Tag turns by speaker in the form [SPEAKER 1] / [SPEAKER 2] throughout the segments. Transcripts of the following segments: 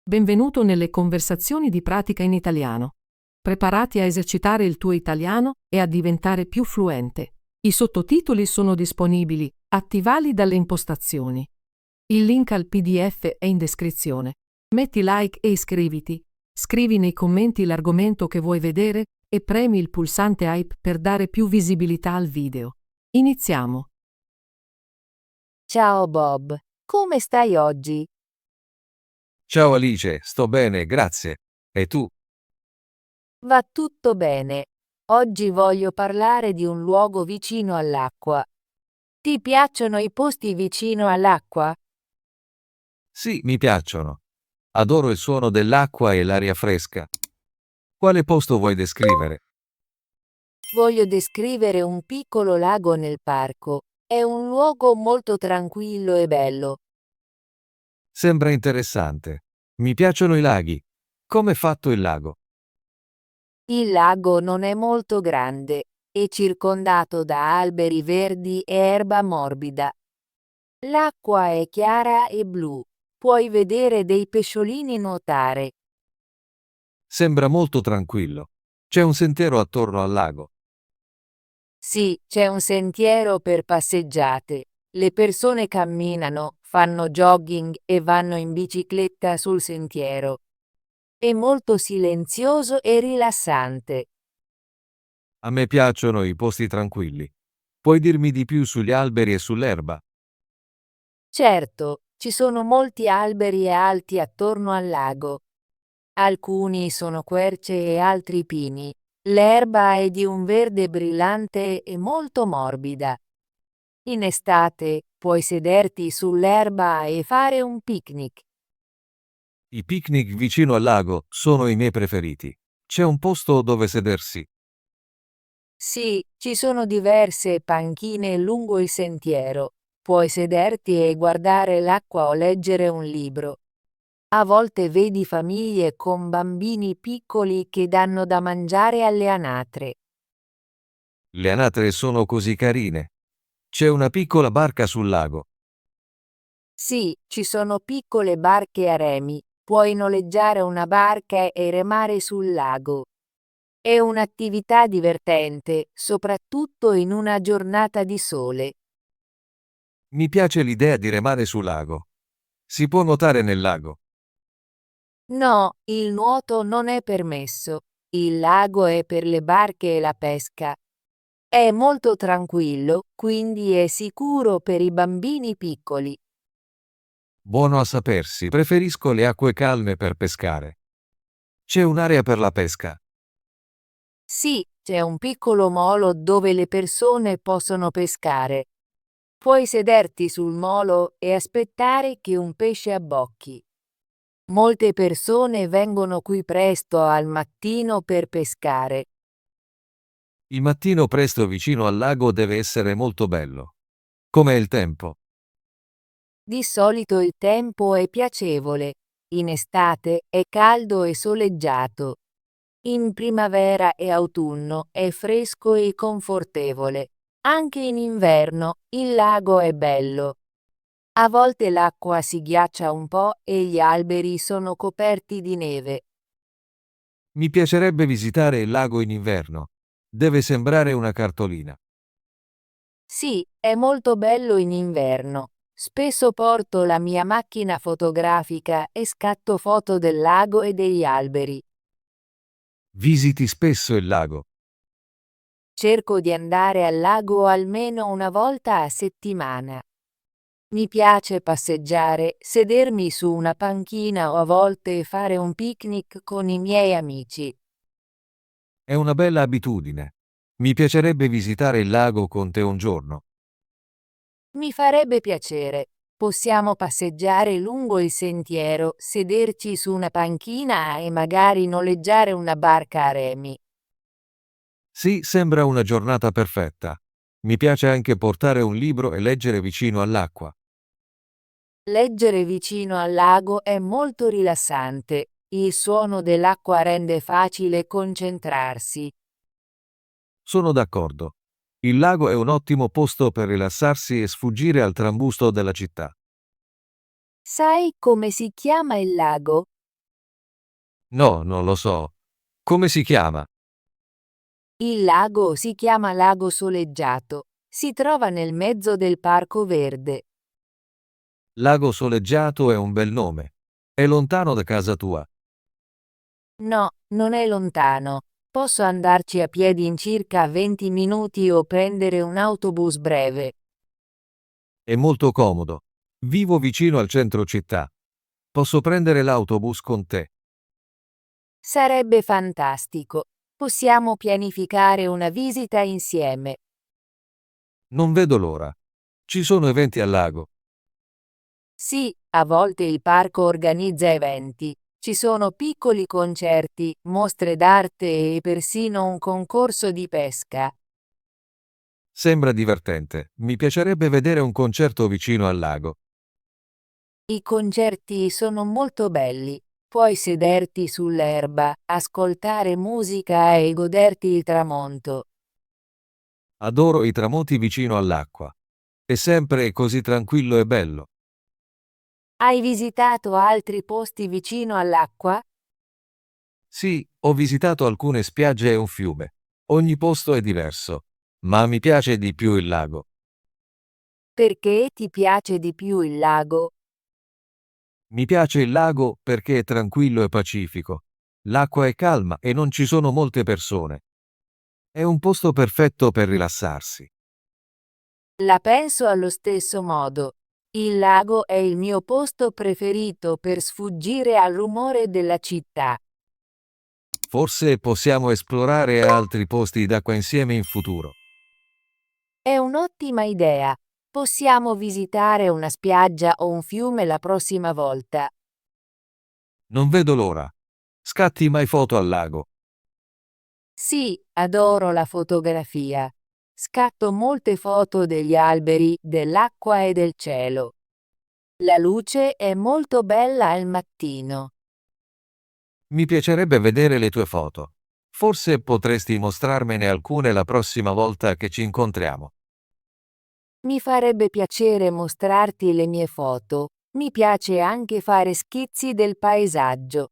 [SPEAKER 1] Benvenuto nelle conversazioni di pratica in italiano. Preparati a esercitare il tuo italiano e a diventare più fluente. I sottotitoli sono disponibili, attivali dalle impostazioni. Il link al PDF è in descrizione. Metti like e iscriviti. Scrivi nei commenti l'argomento che vuoi vedere e premi il pulsante hype per dare più visibilità al video. Iniziamo.
[SPEAKER 2] Ciao Bob, come stai oggi?
[SPEAKER 3] Ciao Alice, sto bene, grazie. E tu?
[SPEAKER 2] Va tutto bene. Oggi voglio parlare di un luogo vicino all'acqua. Ti piacciono i posti vicino all'acqua?
[SPEAKER 3] Sì, mi piacciono. Adoro il suono dell'acqua e l'aria fresca. Quale posto vuoi descrivere?
[SPEAKER 2] Voglio descrivere un piccolo lago nel parco. È un luogo molto tranquillo e bello.
[SPEAKER 3] Sembra interessante. Mi piacciono i laghi. Com'è fatto il lago?
[SPEAKER 2] Il lago non è molto grande, è circondato da alberi verdi e erba morbida. L'acqua è chiara e blu. Puoi vedere dei pesciolini nuotare.
[SPEAKER 3] Sembra molto tranquillo. C'è un sentiero attorno al lago.
[SPEAKER 2] Sì, c'è un sentiero per passeggiate. Le persone camminano, fanno jogging e vanno in bicicletta sul sentiero. È molto silenzioso e rilassante.
[SPEAKER 3] A me piacciono i posti tranquilli. Puoi dirmi di più sugli alberi e sull'erba?
[SPEAKER 2] Certo, ci sono molti alberi alti attorno al lago. Alcuni sono querce e altri pini. L'erba è di un verde brillante e molto morbida. In estate puoi sederti sull'erba e fare un picnic.
[SPEAKER 3] I picnic vicino al lago sono i miei preferiti. C'è un posto dove sedersi.
[SPEAKER 2] Sì, ci sono diverse panchine lungo il sentiero. Puoi sederti e guardare l'acqua o leggere un libro. A volte vedi famiglie con bambini piccoli che danno da mangiare alle anatre.
[SPEAKER 3] Le anatre sono così carine. C'è una piccola barca sul lago.
[SPEAKER 2] Sì, ci sono piccole barche a remi. Puoi noleggiare una barca e remare sul lago. È un'attività divertente, soprattutto in una giornata di sole.
[SPEAKER 3] Mi piace l'idea di remare sul lago. Si può nuotare nel lago.
[SPEAKER 2] No, il nuoto non è permesso. Il lago è per le barche e la pesca. È molto tranquillo, quindi è sicuro per i bambini piccoli.
[SPEAKER 3] Buono a sapersi, preferisco le acque calme per pescare. C'è un'area per la pesca.
[SPEAKER 2] Sì, c'è un piccolo molo dove le persone possono pescare. Puoi sederti sul molo e aspettare che un pesce abbocchi. Molte persone vengono qui presto al mattino per pescare.
[SPEAKER 3] Il mattino presto vicino al lago deve essere molto bello. Com'è il tempo?
[SPEAKER 2] Di solito il tempo è piacevole. In estate è caldo e soleggiato. In primavera e autunno è fresco e confortevole. Anche in inverno il lago è bello. A volte l'acqua si ghiaccia un po' e gli alberi sono coperti di neve.
[SPEAKER 3] Mi piacerebbe visitare il lago in inverno. Deve sembrare una cartolina.
[SPEAKER 2] Sì, è molto bello in inverno. Spesso porto la mia macchina fotografica e scatto foto del lago e degli alberi.
[SPEAKER 3] Visiti spesso il lago.
[SPEAKER 2] Cerco di andare al lago almeno una volta a settimana. Mi piace passeggiare, sedermi su una panchina o a volte fare un picnic con i miei amici.
[SPEAKER 3] È una bella abitudine. Mi piacerebbe visitare il lago con te un giorno.
[SPEAKER 2] Mi farebbe piacere. Possiamo passeggiare lungo il sentiero, sederci su una panchina e magari noleggiare una barca a remi.
[SPEAKER 3] Sì, sembra una giornata perfetta. Mi piace anche portare un libro e leggere vicino all'acqua.
[SPEAKER 2] Leggere vicino al lago è molto rilassante. Il suono dell'acqua rende facile concentrarsi.
[SPEAKER 3] Sono d'accordo. Il lago è un ottimo posto per rilassarsi e sfuggire al trambusto della città.
[SPEAKER 2] Sai come si chiama il lago?
[SPEAKER 3] No, non lo so. Come si chiama?
[SPEAKER 2] Il lago si chiama Lago Soleggiato. Si trova nel mezzo del Parco Verde.
[SPEAKER 3] Lago Soleggiato è un bel nome. È lontano da casa tua.
[SPEAKER 2] No, non è lontano. Posso andarci a piedi in circa 20 minuti o prendere un autobus breve.
[SPEAKER 3] È molto comodo. Vivo vicino al centro città. Posso prendere l'autobus con te.
[SPEAKER 2] Sarebbe fantastico. Possiamo pianificare una visita insieme.
[SPEAKER 3] Non vedo l'ora. Ci sono eventi al lago.
[SPEAKER 2] Sì, a volte il parco organizza eventi. Ci sono piccoli concerti, mostre d'arte e persino un concorso di pesca.
[SPEAKER 3] Sembra divertente. Mi piacerebbe vedere un concerto vicino al lago.
[SPEAKER 2] I concerti sono molto belli. Puoi sederti sull'erba, ascoltare musica e goderti il tramonto.
[SPEAKER 3] Adoro i tramonti vicino all'acqua. È sempre così tranquillo e bello.
[SPEAKER 2] Hai visitato altri posti vicino all'acqua?
[SPEAKER 3] Sì, ho visitato alcune spiagge e un fiume. Ogni posto è diverso, ma mi piace di più il lago.
[SPEAKER 2] Perché ti piace di più il lago?
[SPEAKER 3] Mi piace il lago perché è tranquillo e pacifico. L'acqua è calma e non ci sono molte persone. È un posto perfetto per rilassarsi.
[SPEAKER 2] La penso allo stesso modo. Il lago è il mio posto preferito per sfuggire al rumore della città.
[SPEAKER 3] Forse possiamo esplorare altri posti d'acqua insieme in futuro.
[SPEAKER 2] È un'ottima idea. Possiamo visitare una spiaggia o un fiume la prossima volta.
[SPEAKER 3] Non vedo l'ora. Scatti mai foto al lago?
[SPEAKER 2] Sì, adoro la fotografia. Scatto molte foto degli alberi, dell'acqua e del cielo. La luce è molto bella al mattino.
[SPEAKER 3] Mi piacerebbe vedere le tue foto. Forse potresti mostrarmene alcune la prossima volta che ci incontriamo.
[SPEAKER 2] Mi farebbe piacere mostrarti le mie foto. Mi piace anche fare schizzi del paesaggio.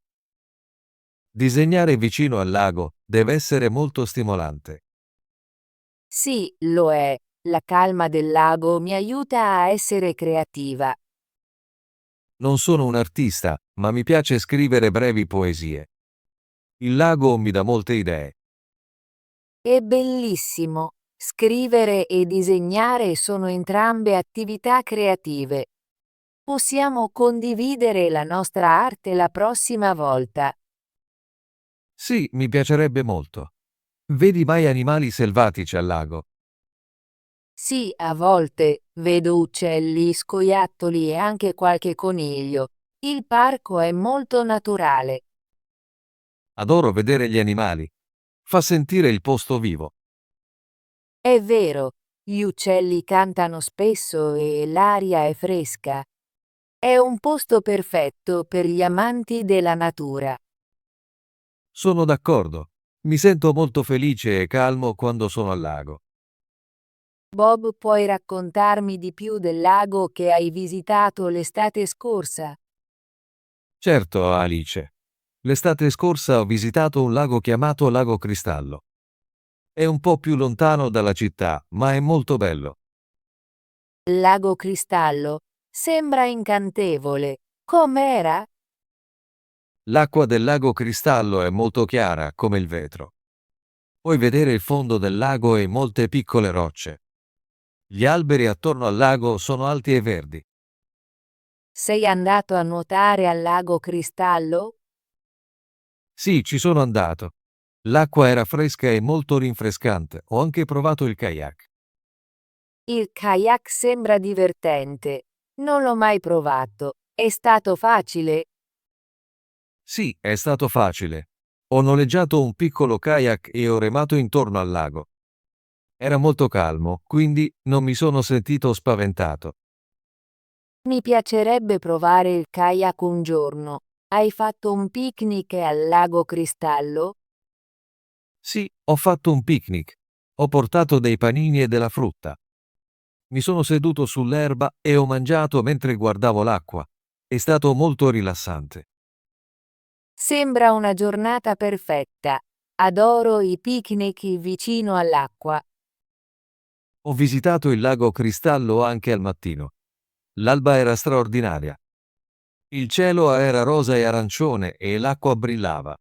[SPEAKER 3] Disegnare vicino al lago deve essere molto stimolante.
[SPEAKER 2] Sì, lo è. La calma del lago mi aiuta a essere creativa.
[SPEAKER 3] Non sono un artista, ma mi piace scrivere brevi poesie. Il lago mi dà molte idee.
[SPEAKER 2] È bellissimo. Scrivere e disegnare sono entrambe attività creative. Possiamo condividere la nostra arte la prossima volta.
[SPEAKER 3] Sì, mi piacerebbe molto. Vedi mai animali selvatici al lago?
[SPEAKER 2] Sì, a volte vedo uccelli, scoiattoli e anche qualche coniglio. Il parco è molto naturale.
[SPEAKER 3] Adoro vedere gli animali. Fa sentire il posto vivo.
[SPEAKER 2] È vero, gli uccelli cantano spesso e l'aria è fresca. È un posto perfetto per gli amanti della natura.
[SPEAKER 3] Sono d'accordo. Mi sento molto felice e calmo quando sono al lago.
[SPEAKER 2] Bob, puoi raccontarmi di più del lago che hai visitato l'estate scorsa?
[SPEAKER 3] Certo, Alice. L'estate scorsa ho visitato un lago chiamato Lago Cristallo. È un po' più lontano dalla città, ma è molto bello.
[SPEAKER 2] Lago Cristallo. Sembra incantevole. Com'era?
[SPEAKER 3] L'acqua del lago Cristallo è molto chiara, come il vetro. Puoi vedere il fondo del lago e molte piccole rocce. Gli alberi attorno al lago sono alti e verdi.
[SPEAKER 2] Sei andato a nuotare al lago Cristallo?
[SPEAKER 3] Sì, ci sono andato. L'acqua era fresca e molto rinfrescante. Ho anche provato il kayak.
[SPEAKER 2] Il kayak sembra divertente. Non l'ho mai provato. È stato facile?
[SPEAKER 3] Sì, è stato facile. Ho noleggiato un piccolo kayak e ho remato intorno al lago. Era molto calmo, quindi non mi sono sentito spaventato.
[SPEAKER 2] Mi piacerebbe provare il kayak un giorno. Hai fatto un picnic al lago Cristallo?
[SPEAKER 3] Sì, ho fatto un picnic. Ho portato dei panini e della frutta. Mi sono seduto sull'erba e ho mangiato mentre guardavo l'acqua. È stato molto rilassante.
[SPEAKER 2] Sembra una giornata perfetta. Adoro i picnic vicino all'acqua.
[SPEAKER 3] Ho visitato il lago Cristallo anche al mattino. L'alba era straordinaria. Il cielo era rosa e arancione e l'acqua brillava.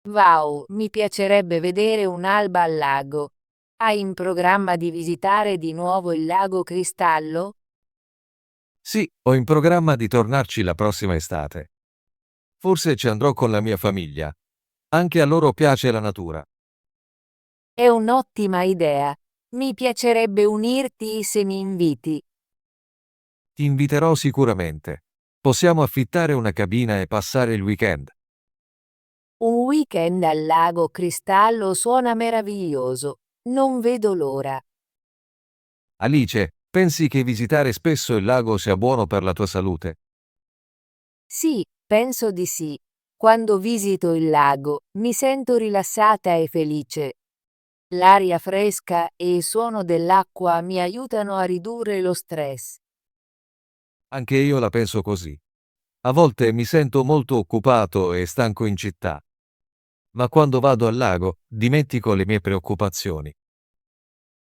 [SPEAKER 2] Wow, mi piacerebbe vedere un'alba al lago. Hai in programma di visitare di nuovo il lago Cristallo?
[SPEAKER 3] Sì, ho in programma di tornarci la prossima estate. Forse ci andrò con la mia famiglia. Anche a loro piace la natura.
[SPEAKER 2] È un'ottima idea. Mi piacerebbe unirti se mi inviti.
[SPEAKER 3] Ti inviterò sicuramente. Possiamo affittare una cabina e passare il weekend.
[SPEAKER 2] Un weekend al lago Cristallo suona meraviglioso. Non vedo l'ora.
[SPEAKER 3] Alice, pensi che visitare spesso il lago sia buono per la tua salute?
[SPEAKER 2] Sì, penso di sì. Quando visito il lago, mi sento rilassata e felice. L'aria fresca e il suono dell'acqua mi aiutano a ridurre lo stress.
[SPEAKER 3] Anche io la penso così. A volte mi sento molto occupato e stanco in città. Ma quando vado al lago, dimentico le mie preoccupazioni.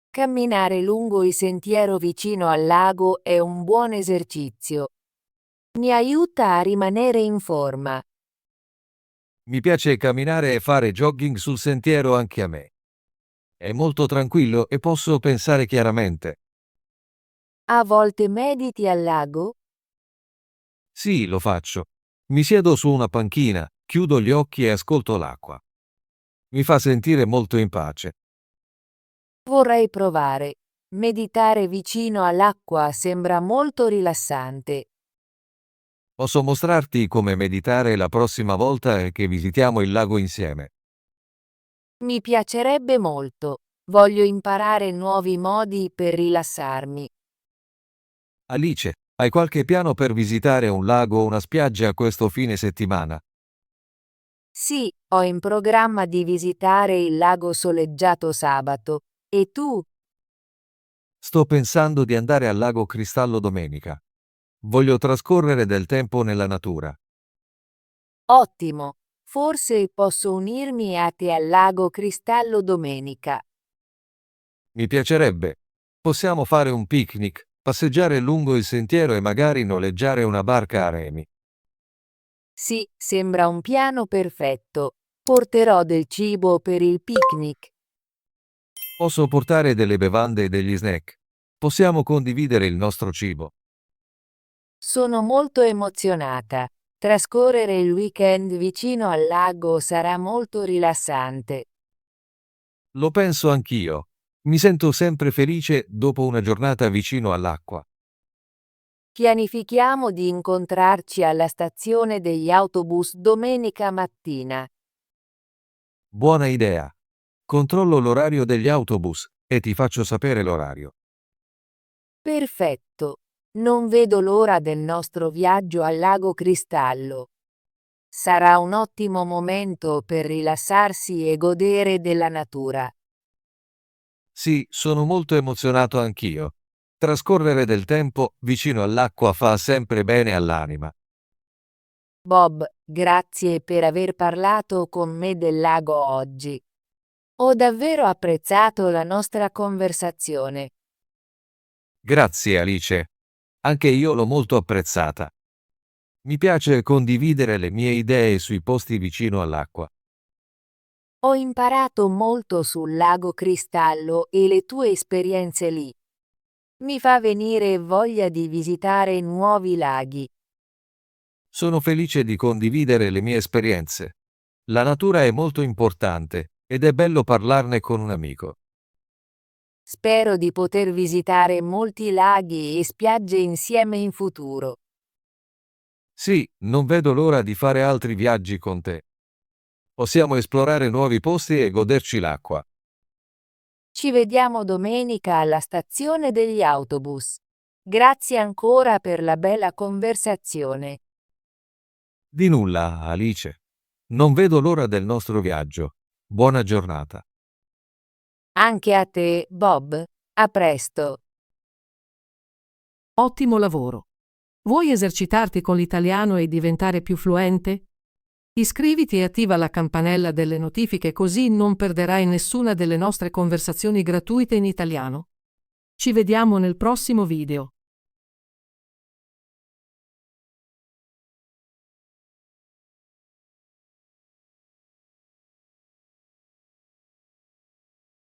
[SPEAKER 2] Camminare lungo il sentiero vicino al lago è un buon esercizio. Mi aiuta a rimanere in forma.
[SPEAKER 3] Mi piace camminare e fare jogging sul sentiero anche a me. È molto tranquillo e posso pensare chiaramente.
[SPEAKER 2] A volte mediti al lago?
[SPEAKER 3] Sì, lo faccio. Mi siedo su una panchina, chiudo gli occhi e ascolto l'acqua. Mi fa sentire molto in pace.
[SPEAKER 2] Vorrei provare. Meditare vicino all'acqua sembra molto rilassante.
[SPEAKER 3] Posso mostrarti come meditare la prossima volta che visitiamo il lago insieme.
[SPEAKER 2] Mi piacerebbe molto. Voglio imparare nuovi modi per rilassarmi.
[SPEAKER 3] Alice, hai qualche piano per visitare un lago o una spiaggia questo fine settimana?
[SPEAKER 2] Sì, ho in programma di visitare il lago soleggiato sabato. E tu?
[SPEAKER 3] Sto pensando di andare al lago Cristallo domenica. Voglio trascorrere del tempo nella natura.
[SPEAKER 2] Ottimo. Forse posso unirmi a te al lago Cristallo domenica.
[SPEAKER 3] Mi piacerebbe. Possiamo fare un picnic, passeggiare lungo il sentiero e magari noleggiare una barca a remi.
[SPEAKER 2] Sì, sembra un piano perfetto. Porterò del cibo per il picnic.
[SPEAKER 3] Posso portare delle bevande e degli snack. Possiamo condividere il nostro cibo.
[SPEAKER 2] Sono molto emozionata. Trascorrere il weekend vicino al lago sarà molto rilassante.
[SPEAKER 3] Lo penso anch'io. Mi sento sempre felice dopo una giornata vicino all'acqua.
[SPEAKER 2] Pianifichiamo di incontrarci alla stazione degli autobus domenica mattina.
[SPEAKER 3] Buona idea. Controllo l'orario degli autobus e ti faccio sapere l'orario.
[SPEAKER 2] Perfetto. Non vedo l'ora del nostro viaggio al lago Cristallo. Sarà un ottimo momento per rilassarsi e godere della natura.
[SPEAKER 3] Sì, sono molto emozionato anch'io. Trascorrere del tempo vicino all'acqua fa sempre bene all'anima.
[SPEAKER 2] Bob, grazie per aver parlato con me del lago oggi. Ho davvero apprezzato la nostra conversazione.
[SPEAKER 3] Grazie Alice. Anche io l'ho molto apprezzata. Mi piace condividere le mie idee sui posti vicino all'acqua.
[SPEAKER 2] Ho imparato molto sul lago Cristallo e le tue esperienze lì. Mi fa venire voglia di visitare nuovi laghi.
[SPEAKER 3] Sono felice di condividere le mie esperienze. La natura è molto importante ed è bello parlarne con un amico.
[SPEAKER 2] Spero di poter visitare molti laghi e spiagge insieme in futuro.
[SPEAKER 3] Sì, non vedo l'ora di fare altri viaggi con te. Possiamo esplorare nuovi posti e goderci l'acqua.
[SPEAKER 2] Ci vediamo domenica alla stazione degli autobus. Grazie ancora per la bella conversazione.
[SPEAKER 3] Di nulla, Alice. Non vedo l'ora del nostro viaggio. Buona giornata.
[SPEAKER 2] Anche a te, Bob. A presto.
[SPEAKER 1] Ottimo lavoro. Vuoi esercitarti con l'italiano e diventare più fluente? Iscriviti e attiva la campanella delle notifiche così non perderai nessuna delle nostre conversazioni gratuite in italiano. Ci vediamo nel prossimo video.